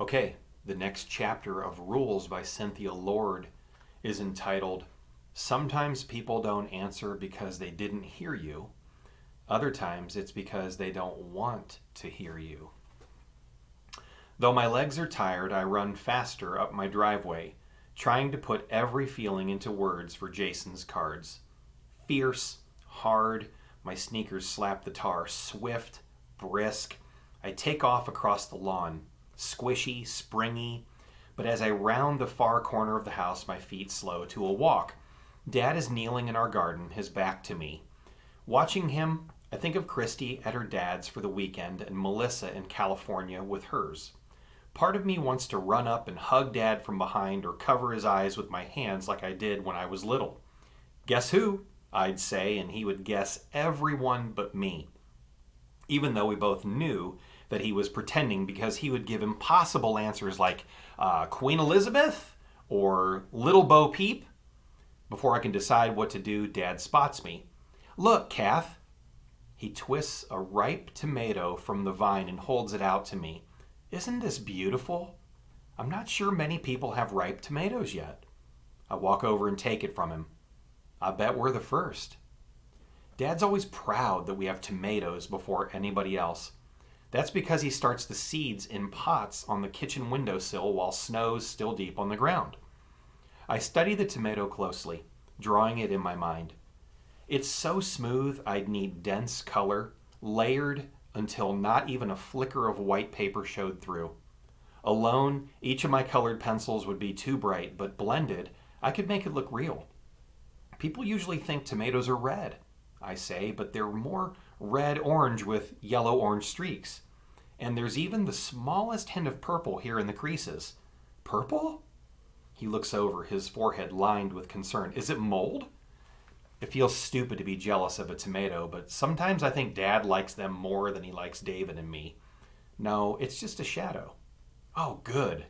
Okay, the next chapter of Rules by Cynthia Lord is entitled Sometimes People Don't Answer Because They Didn't Hear You. Other times it's because they don't want to hear you. Though my legs are tired, I run faster up my driveway, trying to put every feeling into words for Jason's cards. Fierce, hard, my sneakers slap the tar, swift, brisk. I take off across the lawn, squishy, springy, but as I round the far corner of the house, my feet slow to a walk. Dad is kneeling in our garden, his back to me. Watching him, I think of Christy at her dad's for the weekend and Melissa in California with hers. Part of me wants to run up and hug Dad from behind or cover his eyes with my hands like I did when I was little. Guess who? I'd say, and he would guess everyone but me. Even though we both knew that he was pretending because he would give impossible answers like Queen Elizabeth or Little Bo Peep. Before I can decide what to do, Dad spots me. Look, Kath. He twists a ripe tomato from the vine and holds it out to me. Isn't this beautiful? I'm not sure many people have ripe tomatoes yet. I walk over and take it from him. I bet we're the first. Dad's always proud that we have tomatoes before anybody else. That's because he starts the seeds in pots on the kitchen windowsill while snow's still deep on the ground. I study the tomato closely, drawing it in my mind. It's so smooth I'd need dense color, layered until not even a flicker of white paper showed through. Alone, each of my colored pencils would be too bright, but blended, I could make it look real. People usually think tomatoes are red, I say, but they're more red-orange with yellow-orange streaks. And there's even the smallest hint of purple here in the creases. Purple? He looks over, his forehead lined with concern. Is it mold? It feels stupid to be jealous of a tomato, but sometimes I think Dad likes them more than he likes David and me. No, it's just a shadow. Oh, good.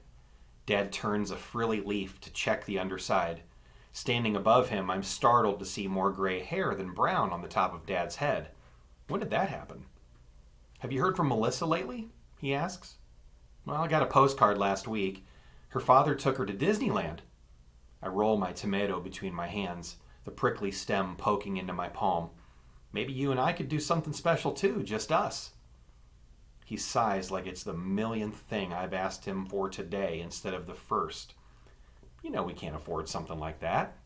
Dad turns a frilly leaf to check the underside. Standing above him, I'm startled to see more gray hair than brown on the top of Dad's head. When did that happen? Have you heard from Melissa lately? He asks. Well, I got a postcard last week. Her father took her to Disneyland. I roll my tomato between my hands, the prickly stem poking into my palm. Maybe you and I could do something special too, just us. He sighs like it's the millionth thing I've asked him for today instead of the first. You know we can't afford something like that.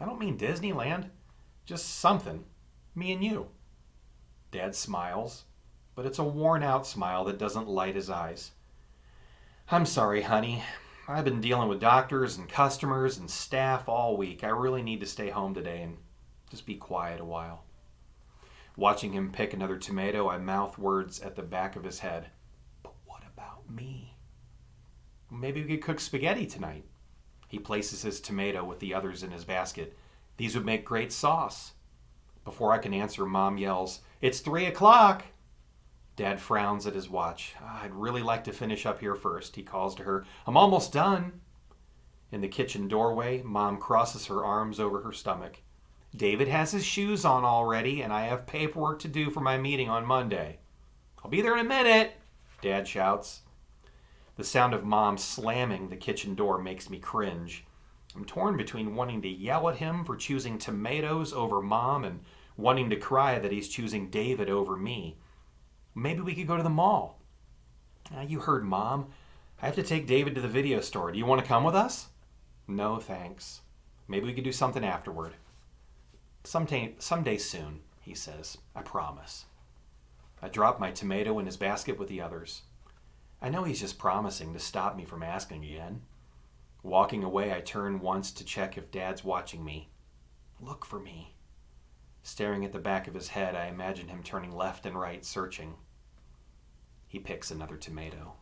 I don't mean Disneyland. Just something. Me and you. Dad smiles, but it's a worn-out smile that doesn't light his eyes. I'm sorry, honey. I've been dealing with doctors and customers and staff all week. I really need to stay home today and just be quiet a while. Watching him pick another tomato, I mouth words at the back of his head. But what about me? Maybe we could cook spaghetti tonight. He places his tomato with the others in his basket. These would make great sauce. Before I can answer, Mom yells, It's 3 o'clock! Dad frowns at his watch. I'd really like to finish up here first, he calls to her. I'm almost done. In the kitchen doorway, Mom crosses her arms over her stomach. David has his shoes on already, and I have paperwork to do for my meeting on Monday. I'll be there in a minute, Dad shouts. The sound of Mom slamming the kitchen door makes me cringe. I'm torn between wanting to yell at him for choosing tomatoes over Mom and wanting to cry that he's choosing David over me. Maybe we could go to the mall. You heard Mom. I have to take David to the video store. Do you want to come with us? No, thanks. Maybe we could do something afterward. Someday soon, he says. I promise. I drop my tomato in his basket with the others. I know he's just promising to stop me from asking again. Walking away, I turn once to check if Dad's watching me. Look for me. Staring at the back of his head, I imagine him turning left and right, searching. He picks another tomato.